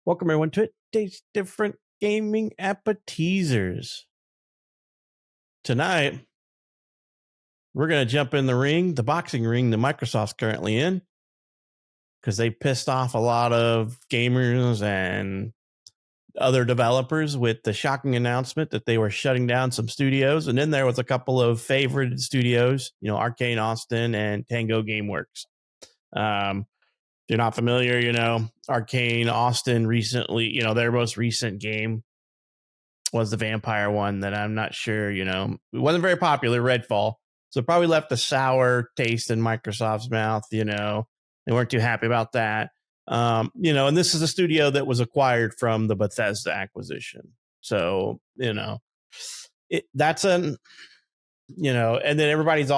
Welcome everyone to today's different gaming appetizers. Tonight, we're going to jump in the boxing ring that Microsoft's currently in, because they pissed off a lot of gamers and other developers with the shocking announcement that they were shutting down some studios. And then there was a couple of favorite studios, Arcane Austin and Tango Gameworks. If you're not familiar, Arcane Austin recently, their most recent game was the vampire one that I'm not sure, it wasn't very popular, Redfall. So it probably left a sour taste in Microsoft's mouth, they weren't too happy about that. And this is a studio that was acquired from the Bethesda acquisition. So, that's and then everybody's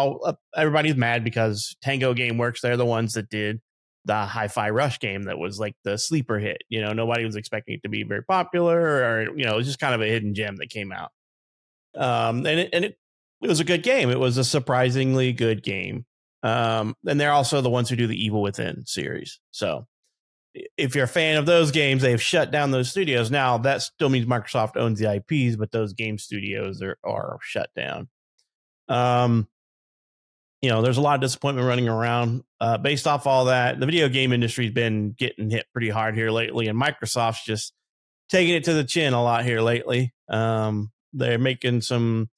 mad because Tango Gameworks, they're the ones that did the Hi-Fi Rush game that was like the sleeper hit. Nobody was expecting it to be very popular, or it was just kind of a hidden gem that came out. And it was a good game. It was a surprisingly good game. And they're also the ones who do the Evil Within series. So if you're a fan of those games, they've shut down those studios. Now that still means Microsoft owns the IPs, but those game studios are shut down. There's a lot of disappointment running around. Based off all that, the video game industry's been getting hit pretty hard here lately, and Microsoft's just taking it to the chin a lot here lately. They're making some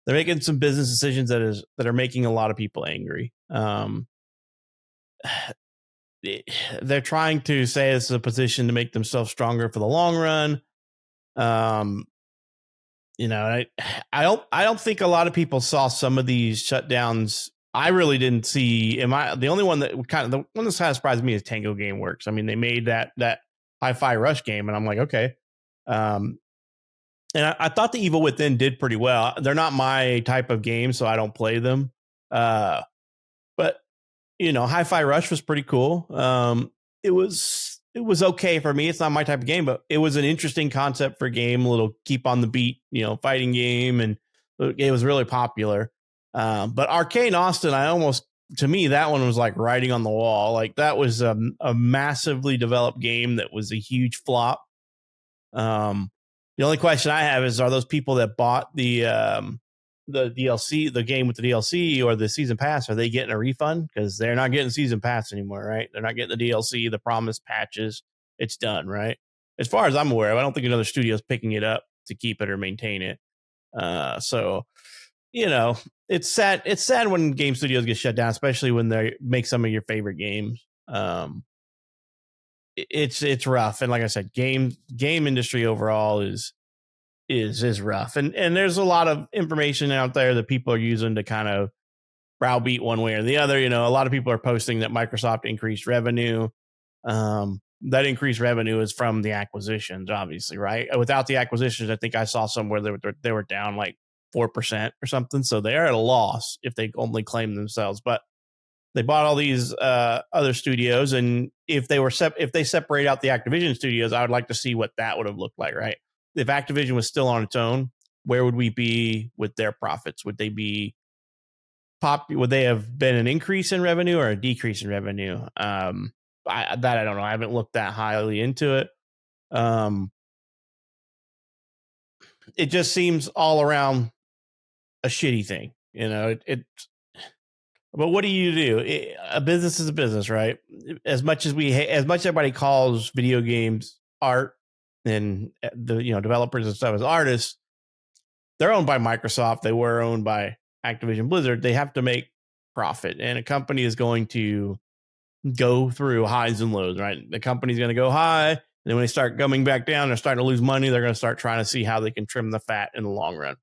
business decisions that are making a lot of people angry. They're trying to say this is a position to make themselves stronger for the long run. I don't think a lot of people saw some of these shutdowns. I really didn't see. The only one that the one that's kind of surprised me is Tango Gameworks. I mean, they made that Hi-Fi Rush game, and I'm like, okay. And I thought the Evil Within did pretty well. They're not my type of game, so I don't play them. But Hi-Fi Rush was pretty cool. It was okay for me. It's not my type of game, but it was an interesting concept for a game, a little keep on the beat, fighting game, and it was really popular. But Arcane Austin, to me, that one was like writing on the wall. Like that was a massively developed game that was a huge flop. The only question I have is, are those people that bought the DLC, the game with the DLC or the season pass, are they getting a refund? Because they're not getting season pass anymore, right? They're not getting the DLC, the promised patches. It's done, right? As far as I'm aware, I don't think another studio is picking it up to keep it or maintain it. So it's sad. It's sad when game studios get shut down, especially when they make some of your favorite games. It's rough, and like I said, game industry overall is rough, and there's a lot of information out there that people are using to kind of browbeat one way or the other. A lot of people are posting that Microsoft increased revenue. That increased revenue is from the acquisitions, obviously, right? Without the acquisitions, I think I saw somewhere they were down like 4% or something. So they are at a loss if they only claim themselves. But they bought all these other studios, and if they separate out the Activision studios, I would like to see what that would have looked like, right? If Activision was still on its own, where would we be with their profits? Would they be would they have been an increase in revenue or a decrease in revenue? I don't know. I haven't looked that highly into it. It just seems all around a shitty thing, but what do you do? A business is a business, right? As much everybody calls video games art, and the developers and stuff as artists, they're owned by Microsoft. They were owned by Activision Blizzard. They have to make profit, and a company is going to go through highs and lows, right? The company's going to go high, and then when they start coming back down, they're starting to lose money. They're going to start trying to see how they can trim the fat in the long run.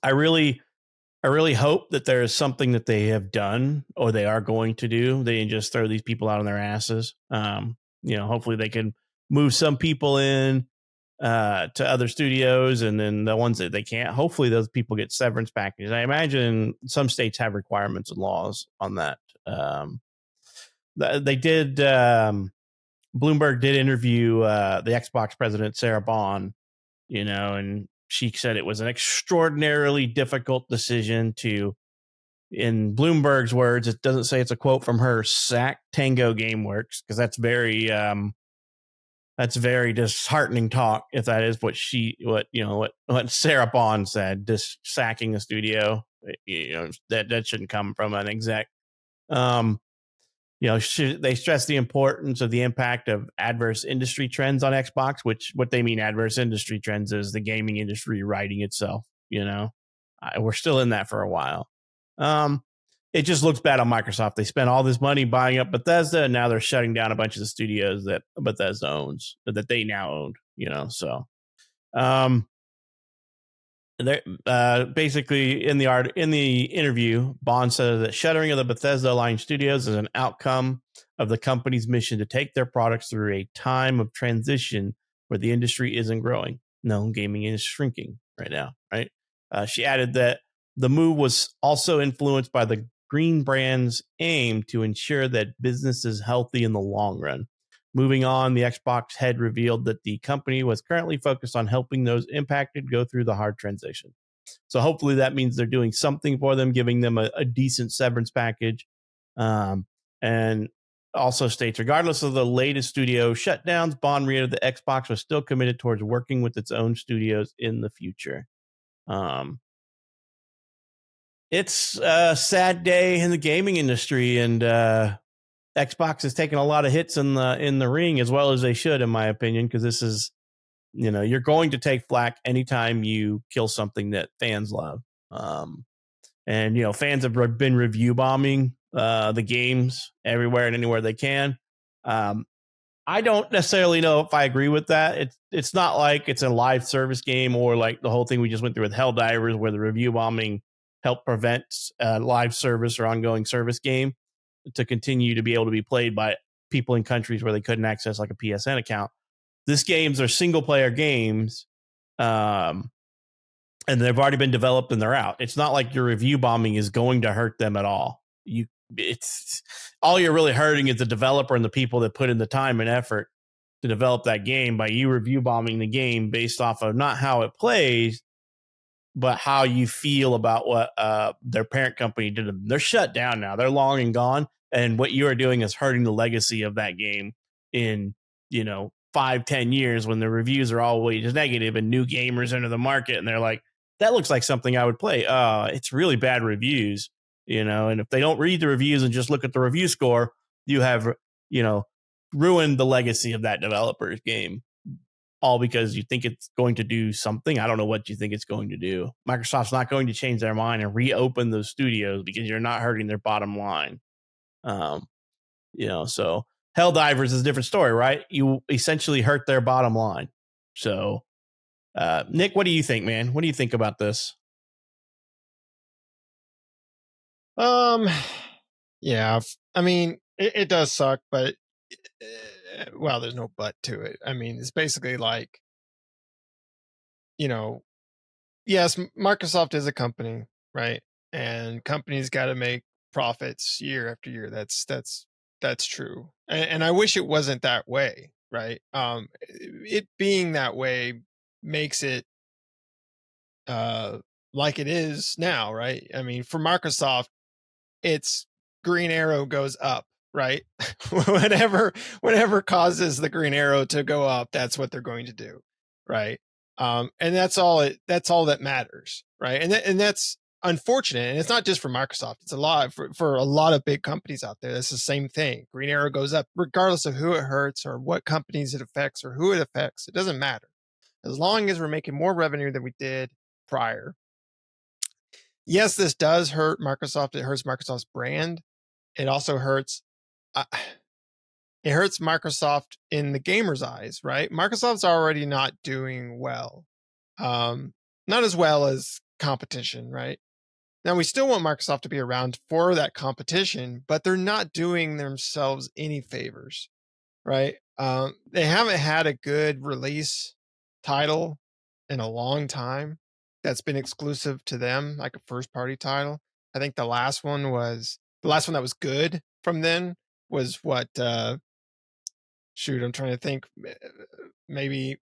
I really hope that there is something that they have done or they are going to do. They didn't just throw these people out on their asses. Hopefully they can move some people in to other studios, and then the ones that they can't, hopefully those people get severance packages. I imagine some states have requirements and laws on that. They did. Bloomberg did interview the Xbox president, Sarah Bond, and she said it was an extraordinarily difficult decision to, in Bloomberg's words, it doesn't say it's a quote from her, sack Tango Gameworks, because that's very That's very disheartening talk. If that is what Sarah Bond said, just sacking the studio, that shouldn't come from an exec. Um, they stress the importance of the impact of adverse industry trends on Xbox, which what they mean adverse industry trends is the gaming industry righting itself. We're still in that for a while. It just looks bad on Microsoft. They spent all this money buying up Bethesda, and now they're shutting down a bunch of the studios that Bethesda owns, that they now own. So um, basically in the interview, Bond said that shuttering of the Bethesda aligned studios is an outcome of the company's mission to take their products through a time of transition where the industry isn't growing. No, gaming is shrinking right now. Right. She added that the move was also influenced by the Green brand's aim to ensure that business is healthy in the long run. Moving on, the Xbox head revealed that the company was currently focused on helping those impacted go through the hard transition. So hopefully that means they're doing something for them, giving them a decent severance package. And also states, regardless of the latest studio shutdowns, Bond reiterated that Xbox was still committed towards working with its own studios in the future. It's a sad day in the gaming industry, and Xbox has taken a lot of hits in the ring, as well as they should, in my opinion, because this is, you're going to take flack anytime you kill something that fans love. And fans have been review bombing the games everywhere and anywhere they can. I don't necessarily know if I agree with that. It's not like it's a live service game, or like the whole thing we just went through with Helldivers, where the review bombing helped prevent live service or ongoing service game to continue to be able to be played by people in countries where they couldn't access like a PSN account. This games are single player games, and they've already been developed and they're out. It's not like your review bombing is going to hurt them at all. It's all you're really hurting is the developer and the people that put in the time and effort to develop that game by you review bombing the game based off of not how it plays, but how you feel about what their parent company did. They're shut down now. They're long and gone. And what you are doing is hurting the legacy of that game in, 5-10 years, when the reviews are always negative and new gamers enter the market and they're like, that looks like something I would play. It's really bad reviews, and if they don't read the reviews and just look at the review score, you have, ruined the legacy of that developer's game, all because you think it's going to do something. I don't know what you think it's going to do. Microsoft's not going to change their mind and reopen those studios because you're not hurting their bottom line. So Helldivers is a different story, right? You essentially hurt their bottom line. So, Nick, what do you think, man? What do you think about this? Yeah, I mean, it does suck, but well, there's no but to it. I mean, it's basically like, yes, Microsoft is a company, right? And companies got to make profits year after year. That's true. And I wish it wasn't that way, right? It being that way makes it like it is now, right? I mean, for Microsoft, it's Green Arrow goes up, right? whatever causes the Green Arrow to go up, that's what they're going to do, right? And that's all that matters, right? And that's unfortunate, and it's not just for Microsoft. It's a lot for a lot of big companies out there. That's the same thing. Green Arrow goes up regardless of who it hurts or what companies it affects or who it affects. It doesn't matter, as long as we're making more revenue than we did prior. Yes, this does hurt Microsoft. It hurts Microsoft's brand. It also hurts Microsoft in the gamer's eyes, right? Microsoft's already not doing well. Not as well as competition, right? Now, we still want Microsoft to be around for that competition, but they're not doing themselves any favors, right? They haven't had a good release title in a long time that's been exclusive to them, like a first party title. I think the last one that was good from then was what shoot, I'm trying to think, maybe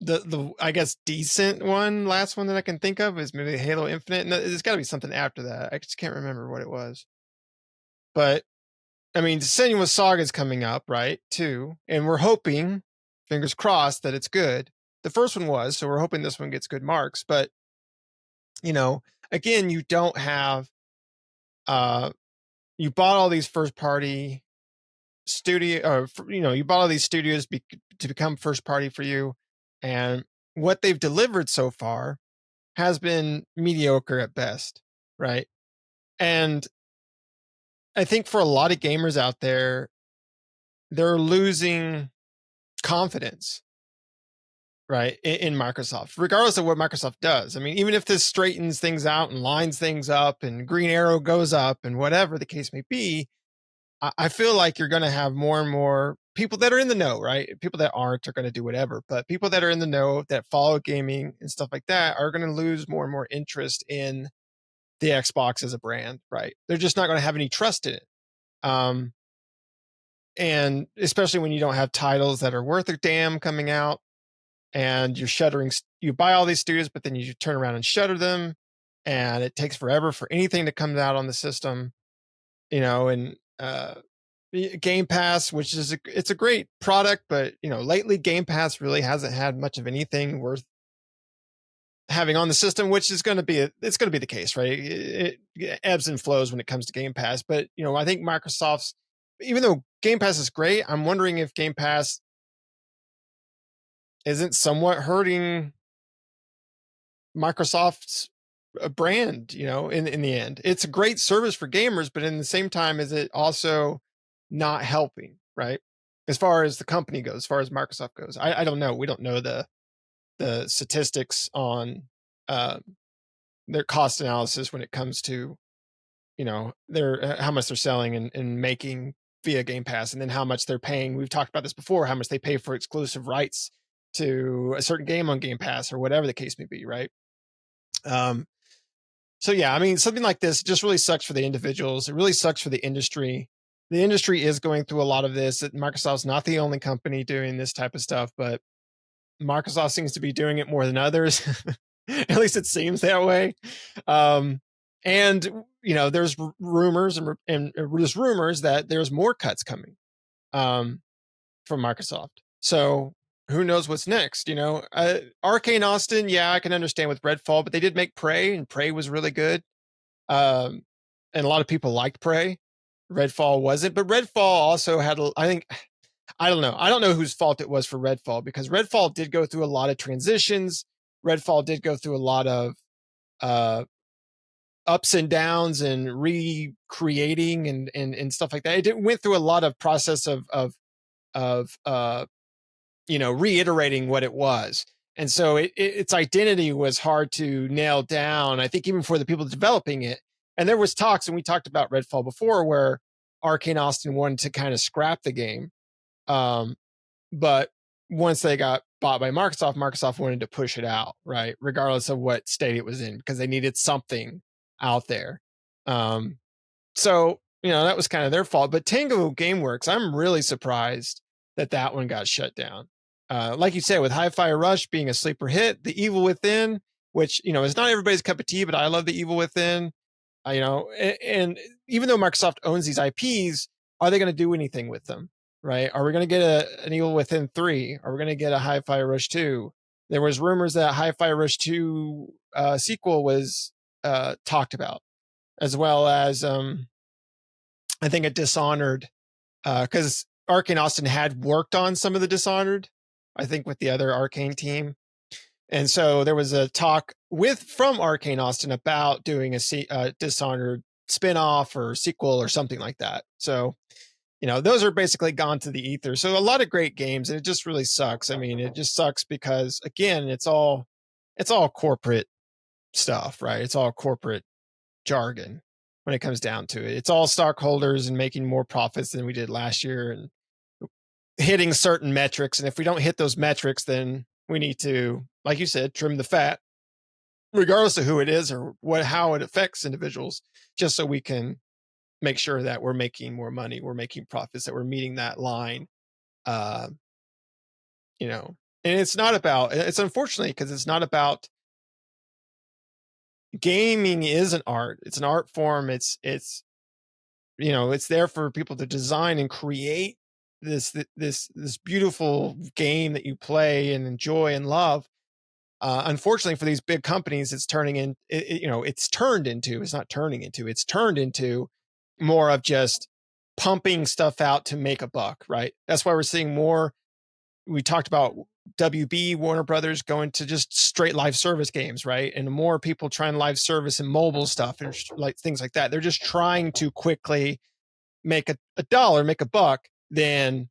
the I guess decent last one that I can think of is maybe Halo Infinite. No, there's got to be something after that. I just can't remember what it was. But I mean, Senua's Saga is coming up, right? Too, and we're hoping, fingers crossed, that it's good. The first one was, so we're hoping this one gets good marks. But again, you don't have. You bought all these first party studio, or you bought all these studios to become first party for you, and what they've delivered so far has been mediocre at best, right? And I think for a lot of gamers out there, they're losing confidence, right, in Microsoft, regardless of what Microsoft does. I mean, even if this straightens things out and lines things up and Green Arrow goes up and whatever the case may be, I feel like you're going to have more and more people that are in the know, right? People that aren't are going to do whatever, but people that are in the know that follow gaming and stuff like that are going to lose more and more interest in the Xbox as a brand, right? They're just not going to have any trust in it. And especially when you don't have titles that are worth a damn coming out, and you're shuttering, you buy all these studios, but then you turn around and shutter them, and it takes forever for anything to come out on the system, and Game Pass, which is it's a great product, but lately Game Pass really hasn't had much of anything worth having on the system, which is going to be it's going to be the case, right? It ebbs and flows when it comes to Game Pass, but I think Microsoft's, even though Game Pass is great, I'm wondering if Game Pass isn't somewhat hurting Microsoft's brand, in the end. It's a great service for gamers, but in the same time, is it also not helping, right? As far as the company goes, as far as Microsoft goes, I don't know. We don't know the statistics on their cost analysis when it comes to their how much they're selling and making via Game Pass, and then how much they're paying. We've talked about this before, how much they pay for exclusive rights to a certain game on Game Pass or whatever the case may be, right? So yeah, I mean, something like this just really sucks for the individuals. It really sucks for the industry. The industry is going through a lot of this. Microsoft's not the only company doing this type of stuff, but Microsoft seems to be doing it more than others. At least it seems that way. And there's rumors and there's rumors that there's more cuts coming from Microsoft. So who knows what's next? Arcane Austin, yeah, I can understand with Redfall, but they did make Prey, and Prey was really good. And a lot of people liked Prey. Redfall wasn't, but Redfall also had, I don't know. I don't know whose fault it was for Redfall, because Redfall did go through a lot of transitions. Redfall did go through a lot of ups and downs and recreating and stuff like that. It went through a lot of process of reiterating what it was. And so its identity was hard to nail down, I think, even for the people developing it. And there was talks, and we talked about Redfall before, where Arcane Austin wanted to kind of scrap the game. But once they got bought by Microsoft wanted to push it out, right? Regardless of what state it was in, because they needed something out there. So, that was kind of their fault. But Tango Gameworks, I'm really surprised that one got shut down. Like you said, with Hi-Fi Rush being a sleeper hit, The Evil Within, which, is not everybody's cup of tea, but I love The Evil Within. And even though Microsoft owns these IPs, are they going to do anything with them? Right? Are we going to get an Evil Within 3? Are we going to get a Hi-Fi Rush 2? There was rumors that Hi-Fi Rush 2 sequel was talked about, as well as I think a Dishonored, because Arcane Austin had worked on some of the Dishonored, I think, with the other Arcane team. And so there was a talk from Arcane Austin about doing a Dishonored spinoff or sequel or something like that. So, those are basically gone to the ether. So a lot of great games, and it just really sucks. I mean, it just sucks because, again, it's all corporate stuff, right? It's all corporate jargon when it comes down to it. It's all stockholders and making more profits than we did last year and hitting certain metrics. And if we don't hit those metrics, then we need to, like you said, trim the fat, regardless of who it is or how it affects individuals, just so we can make sure that we're making more money, we're making profits, that we're meeting that line. And it's unfortunately, because it's not about, gaming is an art. It's an art form. It's it's there for people to design and create this beautiful game that you play and enjoy and love. Unfortunately for these big companies, it's turning in, it's turned into, it's not turning into, it's turned into more of just pumping stuff out to make a buck, right? That's why we're seeing more. We talked about WB, Warner Brothers, going to just straight live service games, right? And more people trying live service and mobile stuff and like things like that. They're just trying to quickly make a dollar, make a buck, than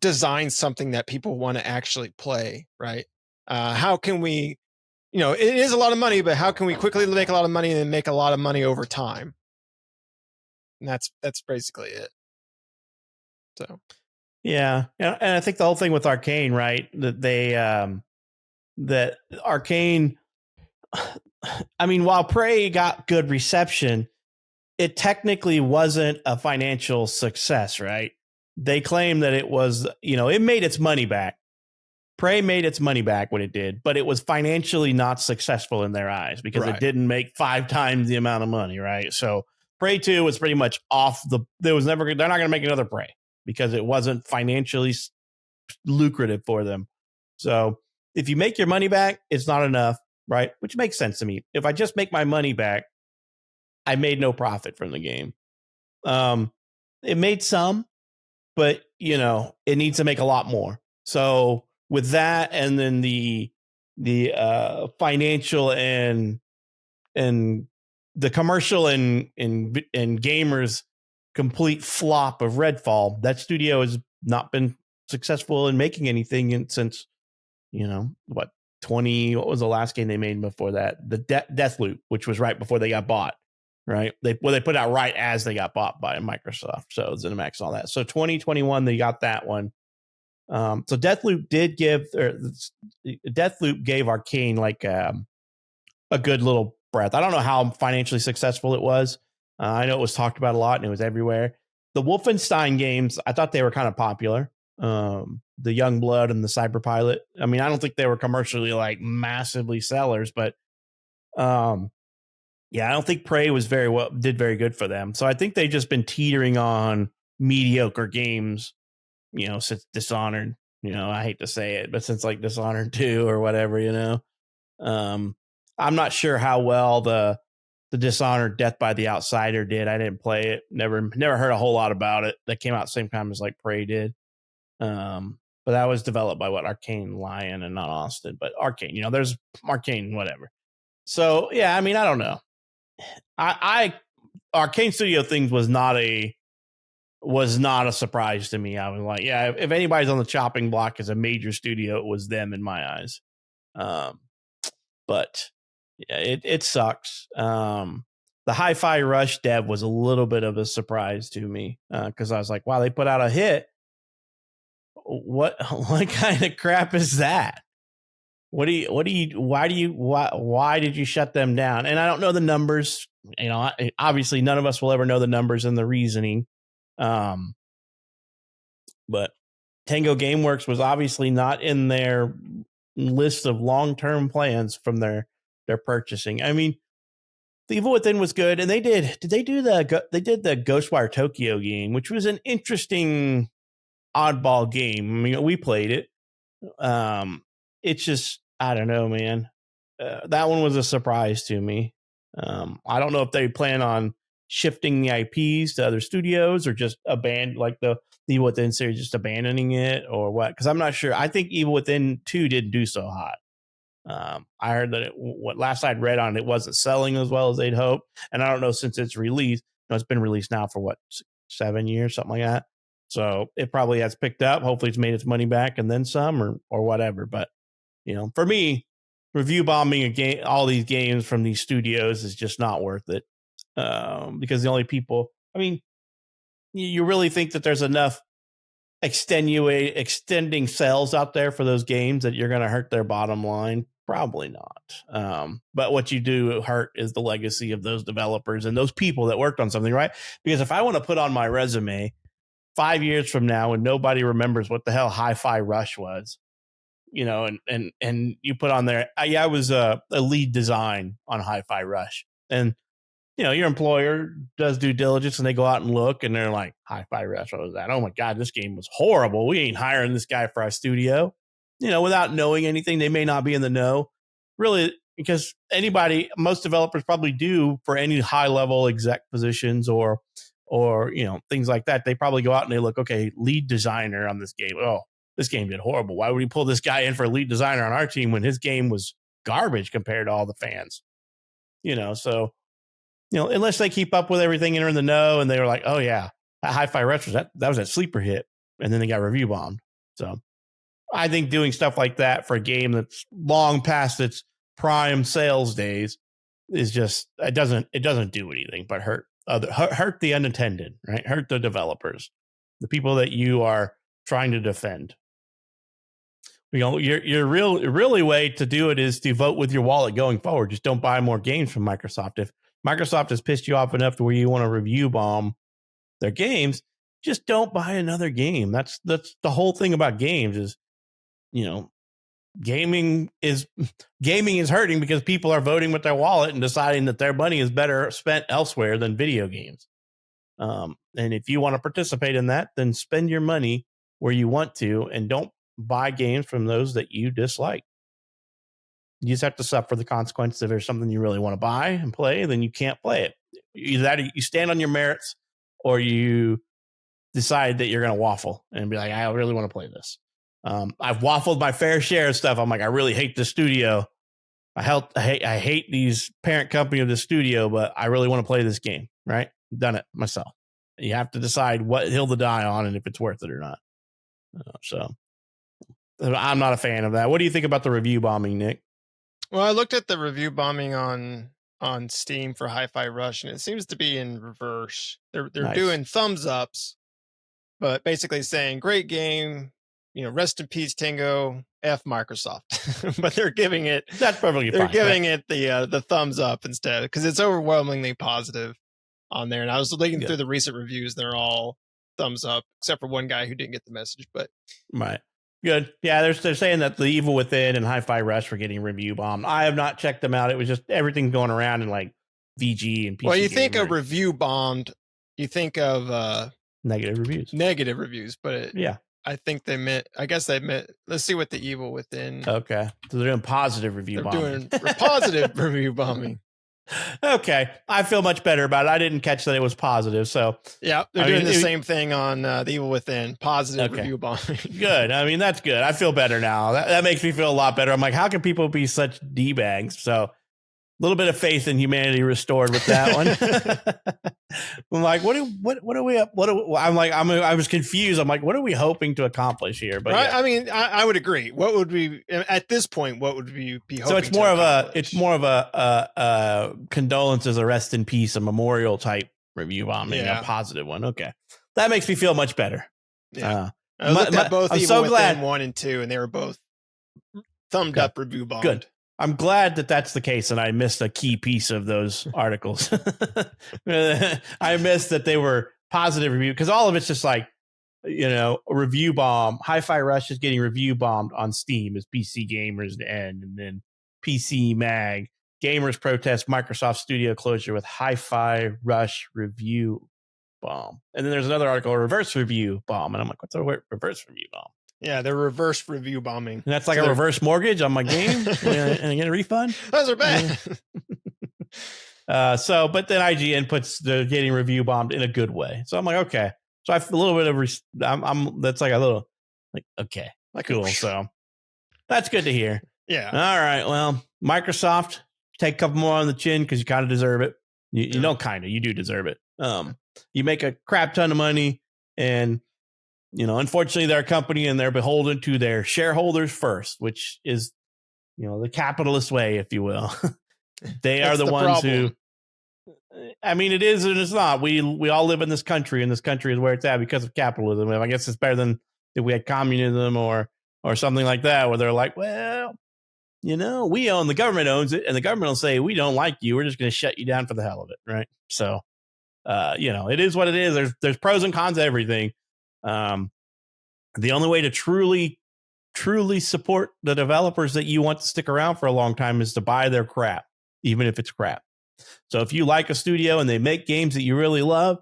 design something that people want to actually play, right? How can we, it is a lot of money, but how can we quickly make a lot of money and make a lot of money over time? And that's basically it. So Yeah, and I think the whole thing with Arcane, right? That that Arcane. I mean, while Prey got good reception, it technically wasn't a financial success, right? They claim that it was, it made its money back. Prey made its money back when it did, but it was financially not successful in their eyes because it didn't make 5 times the amount of money, right? So Prey 2 was pretty much off they're not going to make another Prey because it wasn't financially lucrative for them. So if you make your money back, it's not enough, right? Which makes sense to me. If I just make my money back, I made no profit from the game. It made some, but it needs to make a lot more. So with that, and then the financial and the commercial and gamers complete flop of Redfall, that studio has not been successful in making anything since what was the last game they made before that? The Deathloop, which was right before they got bought. Right. They put out right as they got bought by Microsoft. So ZeniMax and all that. So 2021, they got that one. So Deathloop gave Arcane like a good little breath. I don't know how financially successful it was. I know it was talked about a lot and it was everywhere. The Wolfenstein games, I thought they were kind of popular. The Youngblood and the Cyber Pilot. I mean, I don't think they were commercially like massively sellers, but yeah, I don't think Prey did very good for them. So I think they've just been teetering on mediocre games, since Dishonored. I hate to say it, but since like Dishonored 2 or whatever, I'm not sure how well the Dishonored Death by the Outsider did. I didn't play it. Never heard a whole lot about it. That came out the same time as like Prey did. But that was developed by Arcane Lion and not Austin, but Arcane. There's Arcane, whatever. So yeah, I mean, I don't know. I Arcane Studio things was not a surprise to me. I was like, yeah, if anybody's on the chopping block as a major studio, it was them in my eyes. But yeah, it sucks. The Hi-Fi Rush dev was a little bit of a surprise to me because I was like, wow, they put out a hit. What kind of crap is that? Why did you shut them down? And I don't know the numbers. Obviously none of us will ever know the numbers and the reasoning. But Tango Gameworks was obviously not in their list of long-term plans from their purchasing. I mean, The Evil Within was good, and they did the Ghostwire Tokyo game, which was an interesting oddball game. I mean, we played it. It's just, I don't know, man. That one was a surprise to me. I don't know if they plan on shifting the IPs to other studios or just abandon like the Evil Within series, just abandoning it or what? Because I'm not sure. I think Evil Within 2 didn't do so hot. I heard that what last I'd read on it wasn't selling as well as they'd hoped. And I don't know, since it's released, it's been released now for what, 7 years, something like that. So it probably has picked up. Hopefully it's made its money back and then some or whatever. But, for me, review bombing all these games from these studios is just not worth it. Because the only people, I mean, you really think that there's enough extending sales out there for those games that you're going to hurt their bottom line? Probably not. But what you do hurt is the legacy of those developers and those people that worked on something, right? Because if I want to put on my resume 5 years from now and nobody remembers what the hell Hi-Fi Rush was, and you put on there, I was a lead design on Hi-Fi Rush, and your employer does due diligence and they go out and look and they're like, Hi-Fi Rush, what was that? Oh my God, this game was horrible. We ain't hiring this guy for our studio. Without knowing anything, they may not be in the know. Really, because most developers probably do for any high level exec positions or things like that. They probably go out and they look, okay, lead designer on this game. Oh, this game did horrible. Why would we pull this guy in for a lead designer on our team when his game was garbage compared to all the fans? So unless they keep up with everything and are in the know, and they were like, oh yeah, that Hi-Fi Rush that was a sleeper hit, and then they got review bombed. So I think doing stuff like that for a game that's long past its prime sales days is just it doesn't do anything but hurt the unintended, right? Hurt the developers, the people that you are trying to defend. Your really way to do it is to vote with your wallet going forward. Just don't buy more games from Microsoft. If Microsoft has pissed you off enough to where you want to review bomb their games, just don't buy another game. That's the whole thing about games is, gaming is hurting because people are voting with their wallet and deciding that their money is better spent elsewhere than video games. And if you want to participate in that, then spend your money where you want to and don't buy games from those that you dislike. You just have to suffer the consequences. If there's something you really want to buy and play, then you can't play it. Either you stand on your merits or you decide that you're going to waffle and be like, I really want to play this. I've waffled my fair share of stuff. I'm like, I really hate the studio. I hate these parent company of the studio, but I really want to play this game. Right? Done it myself. You have to decide what hill to die on and if it's worth it or not. So I'm not a fan of that. What do you think about the review bombing, Nick? Well, I looked at the review bombing on Steam for Hi-Fi Rush, and it seems to be in reverse. They're Nice. doing thumbs ups, but basically saying great game, rest in peace, Tango, F Microsoft. But they're giving it that's perfectly they're fine, giving it the thumbs up instead because it's overwhelmingly positive on there. And I was looking through the recent reviews; they're all thumbs up, except for one guy who didn't get the message. But right. Good. Yeah, they're saying that The Evil Within and Hi-Fi Rush were getting review bombed. I have not checked them out. It was just everything going around in like VG and PC. Well, you think of review bombed, you think of negative reviews, but yeah, I think they meant. I guess they meant. Let's see what The Evil Within. Okay, so they're doing positive review bombing. They're doing positive review bombing. Okay, I feel much better about it. I didn't catch that it was positive, so yeah, they're doing the same thing on The Evil Within, positive review bombing. Good. I mean, that's good. I feel better now. That makes me feel a lot better. I'm like, how can people be such D-bags? So a little bit of faith in humanity restored with that one. I'm like, I was confused. I'm like, what are we hoping to accomplish here? But right? Yeah. I mean, I would agree. What would we at this point? What would we be hoping? So it's more of a condolences, a rest in peace, a memorial type review bombing, a positive one. Okay, that makes me feel much better. Yeah, I looked at both. I'm Evil Within 1 and 2, and they were both thumbed up review bombed. Good. I'm glad that that's the case, and I missed a key piece of those articles. I missed that they were positive review because all of it's just like, review bomb. Hi-Fi Rush is getting review bombed on Steam as PC Gamers End, and then PC Mag Gamers protest Microsoft Studio closure with Hi-Fi Rush review bomb. And then there's another article, reverse review bomb, and I'm like, what's a reverse review bomb? Yeah, they're reverse review bombing. And that's like a reverse mortgage on my game, and I get a refund. Those are bad. But then IGN puts the getting review bombed in a good way. So I'm like, okay. So I feel a little bit of that's like a little like okay, like cool. So that's good to hear. Yeah. All right. Well, Microsoft, take a couple more on the chin because you kind of deserve it. You don't kind of, you do deserve it. You make a crap ton of money, and unfortunately, they're a company and they're beholden to their shareholders first, which is, the capitalist way, if you will. They are the ones who. I mean, it is and it's not. We all live in this country, and this country is where it's at because of capitalism. I guess it's better than if we had communism or something like that, where they're like, well, we own, the government owns it, and the government will say, we don't like you, we're just going to shut you down for the hell of it, right? So, it is what it is. There's pros and cons to everything. The only way to truly support the developers that you want to stick around for a long time is to buy their crap, even if it's crap. So if you like a studio and they make games that you really love,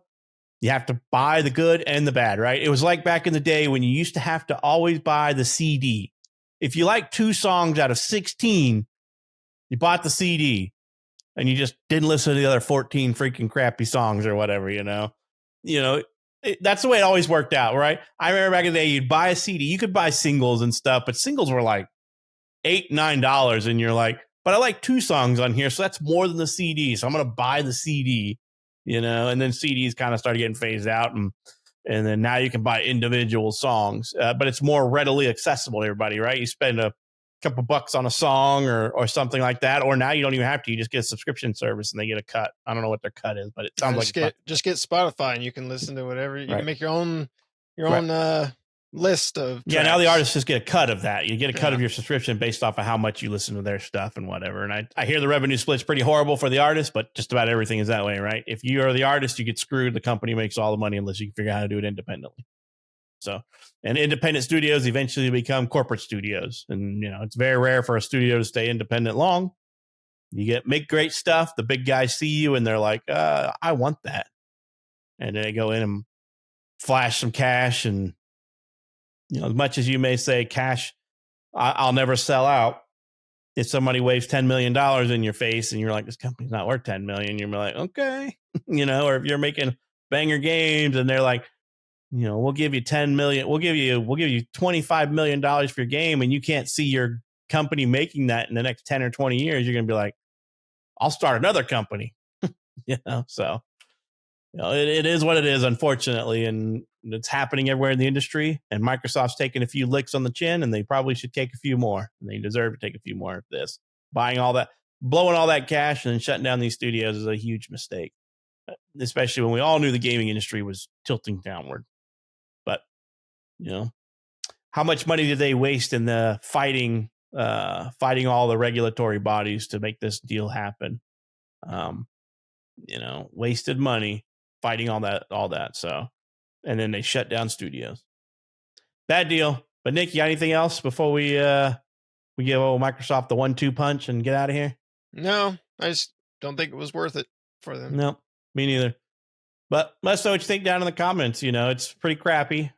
you have to buy the good and the bad, right? It was like back in the day when you used to have to always buy the CD. If you like 2 songs out of 16, you bought the CD and you just didn't listen to the other 14 freaking crappy songs or whatever, that's the way it always worked out, right? I remember back in the day, you'd buy a CD, you could buy singles and stuff, but singles were like $8-9, and you're like, but I like 2 songs on here, so that's more than the CD, so I'm going to buy the CD, and then CDs kind of started getting phased out, and then now you can buy individual songs, but it's more readily accessible to everybody, right? You spend a couple bucks on a song or something like that, or now you don't even have to. You just get a subscription service and they get a cut. I don't know what their cut is, but it sounds just get Spotify and you can listen to whatever. You can make your own list of tracks. Yeah, now the artists just get a cut of that. You get a cut of your subscription based off of how much you listen to their stuff and whatever. And I hear the revenue split's pretty horrible for the artist, but just about everything is that way, right? If you are the artist, you get screwed. The company makes all the money unless you can figure out how to do it independently. So, and independent studios eventually become corporate studios. And, it's very rare for a studio to stay independent long. You make great stuff. The big guys see you and they're like, I want that. And then they go in and flash some cash. And, as much as you may say cash, I'll never sell out. If somebody waves $10 million in your face and you're like, this company's not worth 10 million, you're like, okay, or if you're making banger games and they're like, we'll give you 10 million. We'll give you $25 million for your game. And you can't see your company making that in the next 10 or 20 years. You're going to be like, I'll start another company, so, it is what it is, unfortunately. And it's happening everywhere in the industry, and Microsoft's taking a few licks on the chin, and they probably should take a few more, and they deserve to take a few more of this. Buying all that, blowing all that cash and then shutting down these studios is a huge mistake, especially when we all knew the gaming industry was tilting downward. But, how much money did they waste in the fighting all the regulatory bodies to make this deal happen? Wasted money fighting all that. So, and then they shut down studios. Bad deal. But Nick, you got anything else before we give Microsoft the 1-2 punch and get out of here? No, I just don't think it was worth it for them. No, me neither. But let us know what you think down in the comments. It's pretty crappy.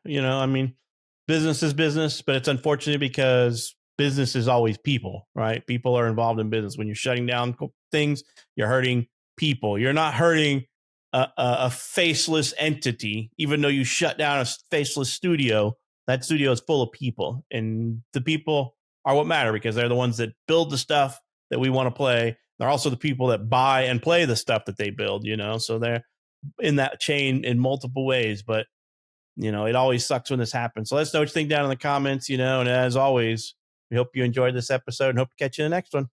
Business is business, but it's unfortunate because business is always people, right? People are involved in business. When you're shutting down things, you're hurting people. You're not hurting a faceless entity, even though you shut down a faceless studio. That studio is full of people, and the people are what matter because they're the ones that build the stuff that we want to play. They're also the people that buy and play the stuff that they build, so they're in that chain in multiple ways. But, it always sucks when this happens. So let us know what you think down in the comments, and as always, we hope you enjoyed this episode and hope to catch you in the next one.